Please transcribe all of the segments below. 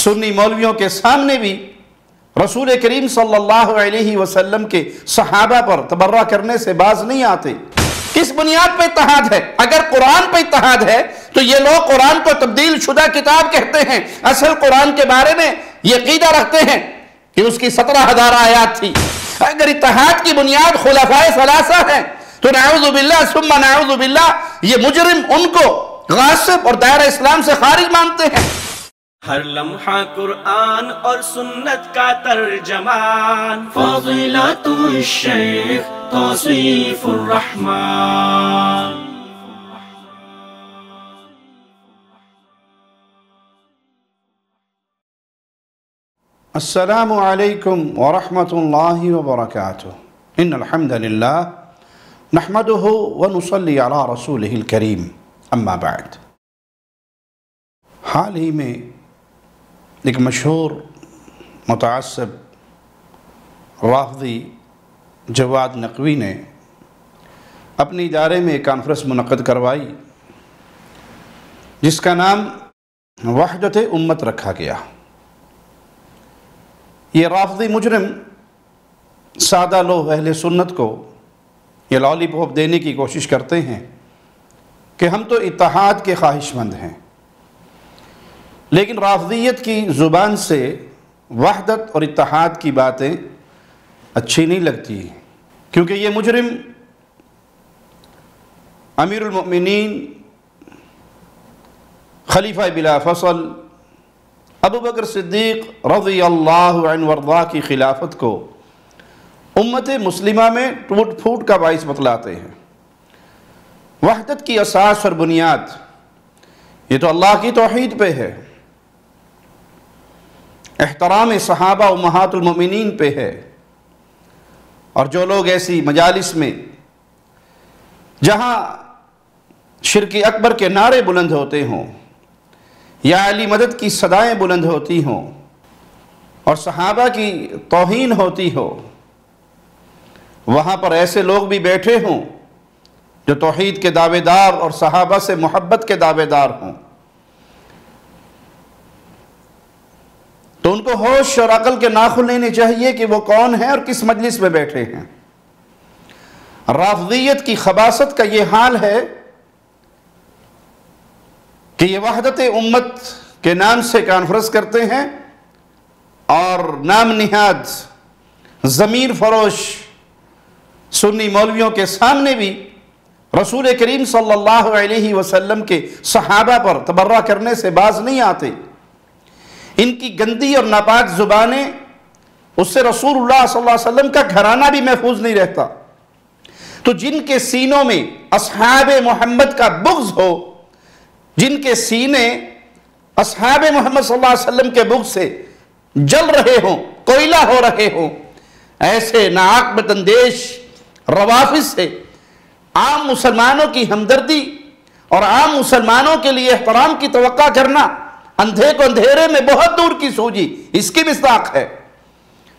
سنی مولویوں کے سامنے بھی رسول کریم صلی اللہ علیہ وسلم کے صحابہ پر تبرہ کرنے سے باز نہیں آتے۔ کس بنیاد پہ اتحاد ہے؟ اگر قرآن پہ اتحاد ہے تو یہ لوگ قرآن کو تبدیل شدہ کتاب کہتے ہیں، اصل قرآن کے بارے میں یہ عقیدہ رکھتے ہیں کہ اس کی 17,000 آیات تھی۔ اگر اتحاد کی بنیاد خلفائے ثلاثہ ہے تو نعوذ باللہ ثم نعوذ باللہ یہ مجرم ان کو غاصب اور دائرہ اسلام سے خارج مانتے ہیں۔ ہر لمحہ قرآن اور سنت کا ترجمان، فضیلت الشیخ توصیف الرحمن۔ السلام علیکم ورحمۃ اللہ وبرکاتہ۔ ان الحمد للہ نحمدہ ونصلی علی رسولہ الکریم، اما بعد۔ حال ہی میں ایک مشہور متعصب رافضی جواد نقوی نے اپنے ادارے میں ایک کانفرنس منعقد کروائی جس کا نام وحدت امت رکھا گیا۔ یہ رافضی مجرم سادہ لوگ اہل سنت کو یہ لالی پاپ دینے کی کوشش کرتے ہیں کہ ہم تو اتحاد کے خواہش مند ہیں، لیکن رافضیت کی زبان سے وحدت اور اتحاد کی باتیں اچھی نہیں لگتی، کیونکہ یہ مجرم امیر المؤمنین خلیفہ بلا فصل ابو بکر صدیق رضی اللہ عنہ وارضاہ کی خلافت کو امت مسلمہ میں ٹوٹ پھوٹ کا باعث بتلاتے ہیں۔ وحدت کی اساس اور بنیاد یہ تو اللہ کی توحید پہ ہے، احترام صحابہ امہات المؤمنین پہ ہے، اور جو لوگ ایسی مجالس میں جہاں شرک اکبر کے نعرے بلند ہوتے ہوں یا علی مدد کی صدائیں بلند ہوتی ہوں اور صحابہ کی توہین ہوتی ہو، وہاں پر ایسے لوگ بھی بیٹھے ہوں جو توحید کے دعوے دار اور صحابہ سے محبت کے دعوے دار ہوں، تو ان کو ہوش اور عقل کے ناخن لینے چاہیے کہ وہ کون ہیں اور کس مجلس میں بیٹھے ہیں۔ رافضیت کی خباثت کا یہ حال ہے کہ یہ وحدت امت کے نام سے کانفرنس کرتے ہیں اور نام نہاد ضمیر فروش سنی مولویوں کے سامنے بھی رسول کریم صلی اللہ علیہ وسلم کے صحابہ پر تبرہ کرنے سے باز نہیں آتے۔ ان کی گندی اور ناپاک زبانیں، اس سے رسول اللہ صلی اللہ علیہ وسلم کا گھرانہ بھی محفوظ نہیں رہتا۔ تو جن کے سینوں میں اصحاب محمد کا بغض ہو، جن کے سینے اصحاب محمد صلی اللہ علیہ وسلم کے بغض سے جل رہے ہوں، کوئلہ ہو رہے ہوں، ایسے ناعاقبت اندیش روافض سے عام مسلمانوں کی ہمدردی اور عام مسلمانوں کے لیے احترام کی توقع کرنا اندھے کو اندھیرے میں بہت دور کی سوجی اس کی مصداق ہے۔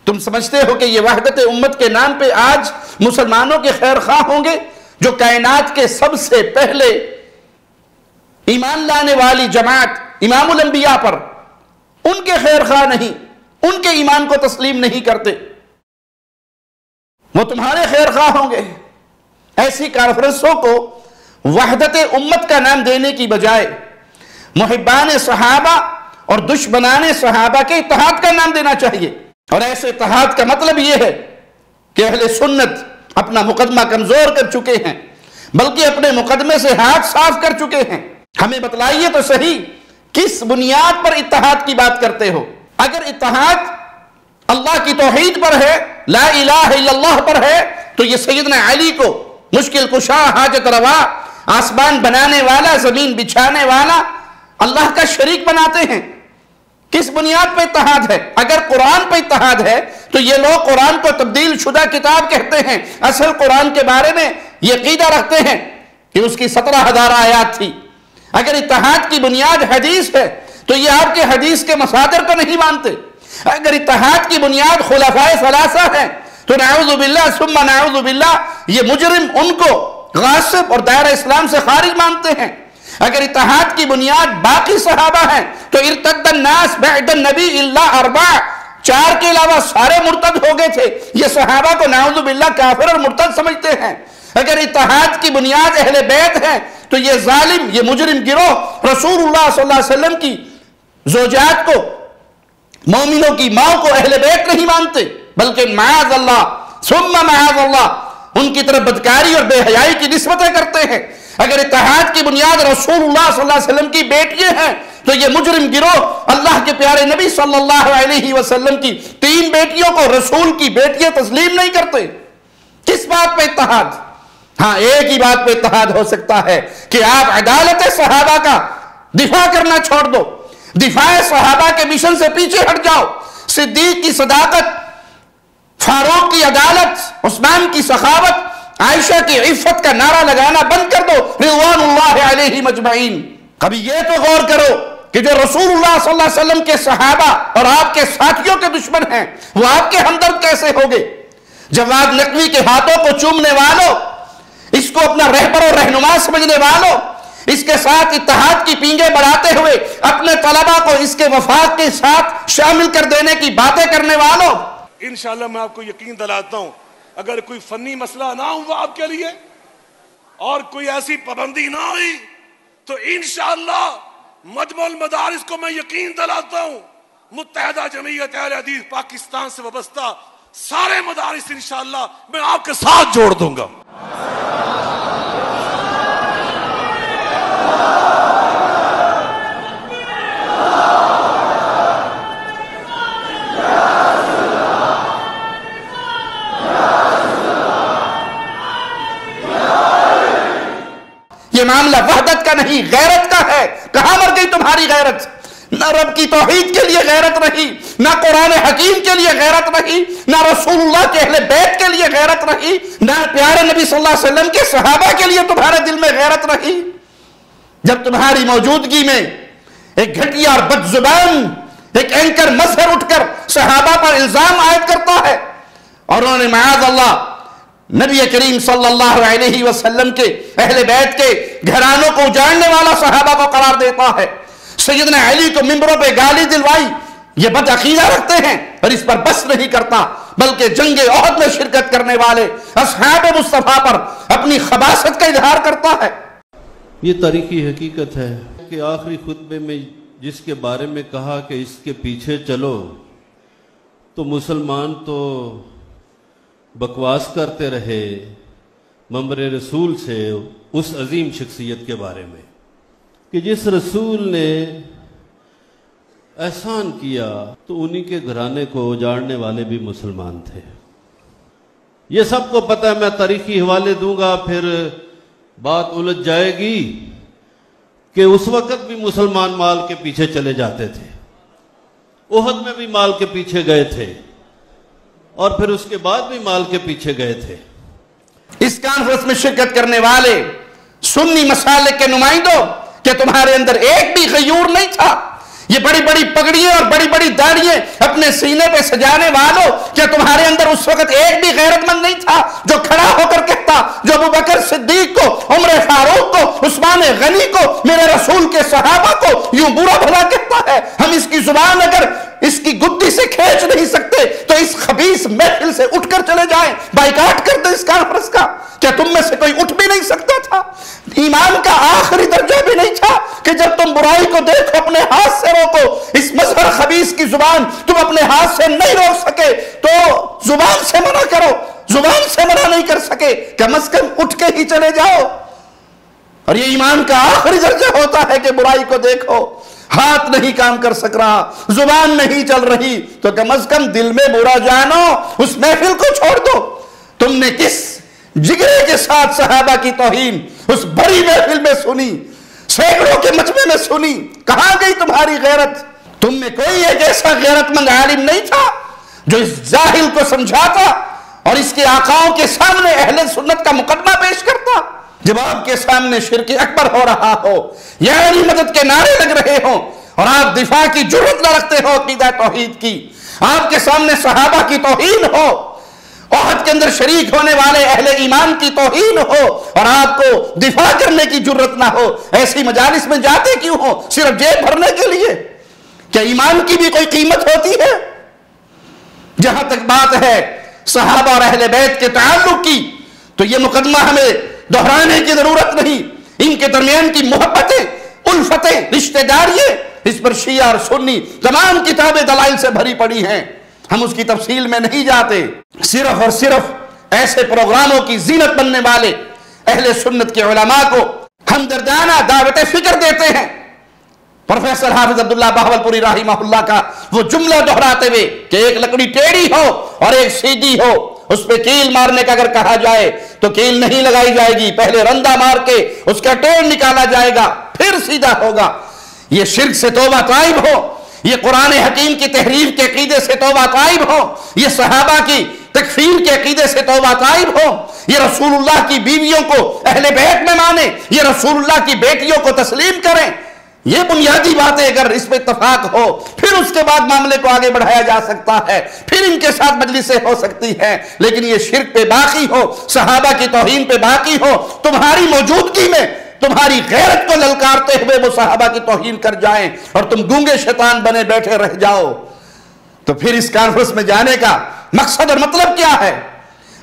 تم سمجھتے ہو کہ یہ وحدت امت کے نام پہ آج مسلمانوں کے خیر خواہ ہوں گے جو کائنات کے سب سے پہلے ایمان لانے والی جماعت امام الانبیاء پر، ان کے خیر خواہ نہیں، ان کے ایمان کو تسلیم نہیں کرتے، وہ تمہارے خیر خواہ ہوں گے؟ ایسی کانفرنسوں کو وحدت امت کا نام دینے کی بجائے محبان صحابہ اور دشمنان صحابہ کے اتحاد کا نام دینا چاہیے۔ اور ایسے اتحاد کا مطلب یہ ہے کہ اہل سنت اپنا مقدمہ کمزور کر چکے ہیں، بلکہ اپنے مقدمے سے ہاتھ صاف کر چکے ہیں۔ ہمیں بتلائیے تو صحیح کس بنیاد پر اتحاد کی بات کرتے ہو؟ اگر اتحاد اللہ کی توحید پر ہے، لا الہ الا اللہ پر ہے، تو یہ سیدنا علی کو مشکل کشا، حاجت روا، آسمان بنانے والا، زمین بچھانے والا اللہ کا شریک بناتے ہیں۔ کس بنیاد پہ اتحاد ہے؟ اگر قرآن پہ اتحاد ہے تو یہ لوگ قرآن کو تبدیل شدہ کتاب کہتے ہیں، اصل قرآن کے بارے میں یہ عقیدہ رکھتے ہیں کہ اس کی 17,000 آیات تھی۔ اگر اتحاد کی بنیاد حدیث ہے تو یہ آپ کے حدیث کے مصادر کو نہیں مانتے۔ اگر اتحاد کی بنیاد خلفائے ثلاثہ ہے تو نعوذ باللہ ثم نعوذ باللہ یہ مجرم ان کو غاصب اور دائرہ اسلام سے خارج مانتے ہیں۔ اگر اتحاد کی بنیاد باقی صحابہ ہیں تو ارتد ارتد الناس بعد النبی الا اربع، 4 کے علاوہ سارے مرتد ہو گئے تھے۔ یہ صحابہ کو نعوذ باللہ کافر اور مرتد سمجھتے ہیں۔ اگر اتحاد کی بنیاد اہل بیت ہے تو یہ ظالم، یہ مجرم گروہ رسول اللہ صلی اللہ علیہ وسلم کی زوجات کو، مومنوں کی ماں کو اہل بیت نہیں مانتے، بلکہ معاذ اللہ ثم معاذ اللہ ان کی طرف بدکاری اور بے حیائی کی نسبتیں کرتے ہیں۔ اگر اتحاد کی بنیاد رسول اللہ صلی اللہ علیہ وسلم کی بیٹیاں ہیں تو یہ مجرم گروہ اللہ کے پیارے نبی صلی اللہ علیہ وسلم کی 3 بیٹیوں کو رسول کی بیٹیاں تسلیم نہیں کرتے۔ کس بات پہ اتحاد؟ ہاں ایک ہی بات پہ اتحاد ہو سکتا ہے کہ آپ عدالت صحابہ کا دفاع کرنا چھوڑ دو، دفاع صحابہ کے مشن سے پیچھے ہٹ جاؤ، صدیق کی صداقت، فاروق کی عدالت، عثمان کی سخاوت، عائشہ کی عفت کا نعرہ لگانا بند کر دو رضوان اللہ علیہم اجمعین۔ کبھی یہ تو غور کرو کہ جو رسول اللہ صلی اللہ علیہ وسلم کے صحابہ اور آپ کے ساتھیوں کے دشمن ہیں وہ آپ کے ہمدرد کیسے ہوگے؟ جواد نقوی کے ہاتھوں کو چومنے والوں، اس کو اپنا رہبر اور رہنما سمجھنے والوں، اس کے ساتھ اتحاد کی پینگیں بڑھاتے ہوئے اپنے طلبہ کو اس کے وفاق کے ساتھ شامل کر دینے کی باتیں کرنے والوں، انشاءاللہ میں آپ کو یقین دلاتا ہوں اگر کوئی فنی مسئلہ نہ ہوا آپ کے لیے اور کوئی ایسی پابندی نہ ہوئی تو انشاءاللہ مجمع المدارس کو میں یقین دلاتا ہوں متحدہ جمعیت اہل حدیث پاکستان سے وابستہ سارے مدارس انشاءاللہ میں آپ کے ساتھ جوڑ دوں گا۔ یہ معاملہ وحدت کا نہیں غیرت کا ہے۔ کہاں مر گئی تمہاری غیرت؟ نہ رب کی توحید کے لیے غیرت رہی، نہ قرآن حکیم کے لیے غیرت رہی، نہ رسول اللہ کے اہل بیت کے لیے غیرت رہی، نہ پیارے نبی صلی اللہ علیہ وسلم کے صحابہ کے لیے تمہارے دل میں غیرت رہی۔ جب تمہاری موجودگی میں ایک گھٹیا اور بد زبان ایک اینکر مظہر اٹھ کر صحابہ پر الزام عائد کرتا ہے اور انہوں نے معاذ اللہ نبی کریم صلی اللہ علیہ وسلم کے اہل بیت کے گھرانوں کو اجاڑنے والا صحابہ کو قرار دیتا ہے، سیدنا علی کو ممبروں پہ گالی دلوائی، یہ بد عقیدہ رکھتے ہیں اور اس پر بس نہیں کرتا بلکہ جنگ احد میں شرکت کرنے والے اصحاب مصطفیٰ پر اپنی خباثت کا اظہار کرتا ہے۔ یہ تاریخی حقیقت ہے کہ آخری خطبے میں جس کے بارے میں کہا کہ اس کے پیچھے چلو تو مسلمان تو بکواس کرتے رہے منبر رسول سے اس عظیم شخصیت کے بارے میں کہ جس رسول نے احسان کیا تو انہی کے گھرانے کو اجاڑنے والے بھی مسلمان تھے۔ یہ سب کو پتہ ہے، میں تاریخی حوالے دوں گا پھر بات الجھ جائے گی کہ اس وقت بھی مسلمان مال کے پیچھے چلے جاتے تھے، احد میں بھی مال کے پیچھے گئے تھے اور پھر اس کے بعد بھی مال کے پیچھے گئے تھے۔ اس کانفرنس میں شرکت کرنے والے سنی مسالک کے نمائندوں، کہ تمہارے اندر ایک بھی غیور نہیں تھا؟ یہ بڑی بڑی پگڑیاں اور بڑی بڑی داڑیاں اپنے سینے پہ سجانے والوں، کیا تمہارے اندر اس وقت ایک بھی غیرت مند نہیں تھا جو کھڑا ہو کر کہتا، جو ابوبکر صدیق کو، عمر فاروق کو، عثمان غنی کو، میرے رسول کے صحابہ کو یوں برا بھلا کہتا ہے؟ ہم اس کی زبان اگر اس کی گدی سے کھینچ نہیں سکتے تو اس خبیث محفل سے اٹھ کر چلے جائیں، بائیکاٹ کر دیں اس کانفرنس کا۔ کیا تم میں سے کوئی اٹھ بھی نہیں سکتا تھا؟ ایمان کا آخری درجہ بھی نہیں تھا کہ جب تم برائی کو دیکھو اپنے ہاتھ سے روکو؟ اس مظہر خبیث کی زبان تم اپنے ہاتھ سے نہیں روک سکے تو زبان سے منع کرو، زبان سے منع نہیں کر سکے کم از کم اٹھ کے ہی چلے جاؤ۔ اور یہ ایمان کا آخری درجہ ہوتا ہے کہ برائی کو دیکھو، ہاتھ نہیں کام کر سک رہا، زبان نہیں چل رہی تو کم از کم دل میں برا جانو، اس محفل کو چھوڑ دو۔ تم نے کس جگرے کے ساتھ صحابہ کی توہین اس بڑی محفل میں سنی، سینکڑوں کے مجمع میں سنی، کہاں گئی تمہاری غیرت؟ تم میں کوئی ایک ایسا غیرت مند عالم نہیں تھا جو اس جاہل کو سمجھاتا اور اس کے آقاؤں کے سامنے اہل سنت کا مقدمہ پیش کرتا؟ جب آپ کے سامنے شرک اکبر ہو رہا ہو یا علی مدد کے نعرے لگ رہے ہوں اور آپ دفاع کی جرت نہ رکھتے ہو عقیدہ توحید کی، آپ کے سامنے صحابہ کی توہین ہو، احد کے اندر شریک ہونے والے اہل ایمان کی توہین ہو اور آپ کو دفاع کرنے کی جرت نہ ہو، ایسی مجالس میں جاتے کیوں ہو؟ صرف جیب بھرنے کے لیے؟ کہ ایمان کی بھی کوئی قیمت ہوتی ہے؟ جہاں تک بات ہے صحابہ اور اہل بیت کے تعلق کی، تو یہ مقدمہ ہمیں دہرانے کی ضرورت نہیں. ان کے درمیان کی محبتیں، الفتیں، رشتہ داریاں، اس پر شیعہ اور سنی تمام کتابیں دلائل سے بھری پڑی ہیں. ہم اس کی تفصیل میں نہیں جاتے. صرف اور صرف ایسے پروگراموں کی زینت بننے والے اہل سنت کے علماء کو ہمدردانہ دعوت فکر دیتے ہیں. پروفیسر حافظ عبداللہ بہاولپوری رحمہ اللہ کا وہ جملہ دہراتے ہوئے کہ ایک لکڑی ٹیڑھی ہو اور ایک سیدھی ہو، اس پہ کیل مارنے کا اگر کہا جائے تو کیل نہیں لگائی جائے گی، پہلے رندہ مار کے اس کا ٹیڑھ نکالا جائے گا، پھر سیدھا ہوگا. یہ شرک سے توبہ طائب ہو، یہ قرآن حکیم کی تحریف کے عقیدے سے توبہ طائب ہو، یہ صحابہ کی تکفیر کے عقیدے سے توبہ طائب ہو، یہ رسول اللہ کی بیویوں کو اہل بیت میں مانے، یہ رسول اللہ کی بیٹیوں کو تسلیم کریں. یہ بنیادی باتیں اگر اس پہ اتفاق ہو، پھر اس کے بعد معاملے کو آگے بڑھایا جا سکتا ہے، پھر ان کے ساتھ مجلسیں ہو سکتی ہیں. لیکن یہ شرک پہ باقی ہو، صحابہ کی توہین پہ باقی ہو، تمہاری موجودگی میں تمہاری غیرت کو للکارتے ہوئے وہ صحابہ کی توہین کر جائیں اور تم گونگے شیطان بنے بیٹھے رہ جاؤ، تو پھر اس کانفرنس میں جانے کا مقصد اور مطلب کیا ہے؟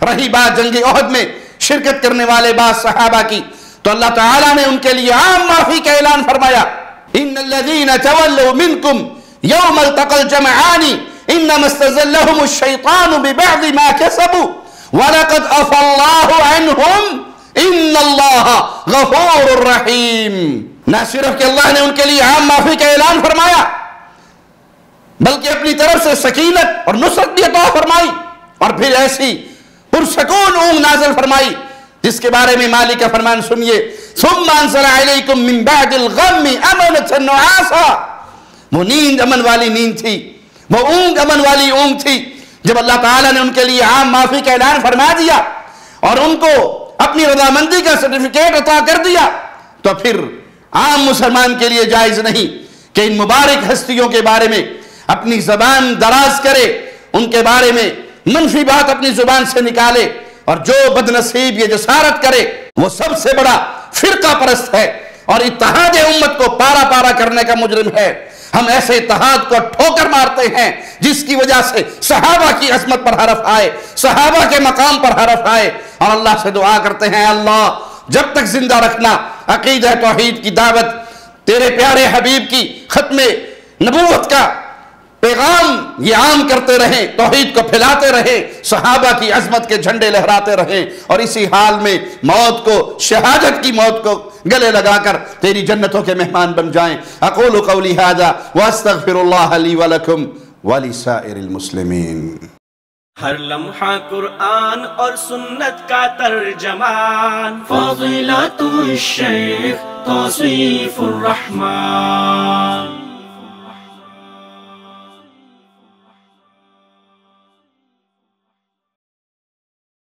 رہی بات جنگ احد میں شرکت کرنے والے بعض صحابہ کی، تو اللہ تعالیٰ نے ان کے لیے عام معافی کا اعلان فرمایا. ان الذين تولوا منكم يوم التقى الجمعان انما استزلهم الشيطان ببعض ما كسبوا ولقد عفا الله عنهم ان الله غفور رحيم. نہ صرف کہ اللہ نے ان کے لیے عام معافی کا اعلان فرمایا، بلکہ اپنی طرف سے سکینت اور نصرت بھی عطا فرمائی، اور پھر ایسی پرسکون اونگ نازل فرمائی جس کے بارے میں مالک کا فرمان سنیے. ثم انزل علیکم من بعد الغم امنة نعاسا. وہ نیند امن والی نیند تھی، وہ اونگ امن والی اونگ تھی. جب اللہ تعالیٰ نے ان کے لیے عام معافی کا اعلان فرما دیا اور ان کو اپنی رضامندی کا سرٹیفکیٹ عطا کر دیا، تو پھر عام مسلمان کے لیے جائز نہیں کہ ان مبارک ہستیوں کے بارے میں اپنی زبان دراز کرے، ان کے بارے میں منفی بات اپنی زبان سے نکالے. اور جو بدنصیب یہ جسارت کرے وہ سب سے بڑا فرقہ پرست ہے اور اتحاد امت کو پارا پارا کرنے کا مجرم ہے. ہم ایسے اتحاد کو ٹھوکر مارتے ہیں جس کی وجہ سے صحابہ کی عظمت پر حرف آئے، صحابہ کے مقام پر حرف آئے، اور اللہ سے دعا کرتے ہیں اللہ جب تک زندہ رکھنا عقیدہ توحید کی دعوت، تیرے پیارے حبیب کی ختم نبوت کا پیغام یہ عام کرتے رہیں، توحید کو پھیلاتے رہیں، صحابہ کی عظمت کے جھنڈے لہراتے رہیں، اور اسی حال میں موت کو، شہادت کی موت کو گلے لگا کر تیری جنتوں کے مہمان بن جائیں. اقول قولی ھذا واستغفر اللہ لی ولکم ولسائر المسلمین. ہر لمحہ قرآن اور سنت کا ترجمان، فضیلت الشیخ توصیف الرحمان.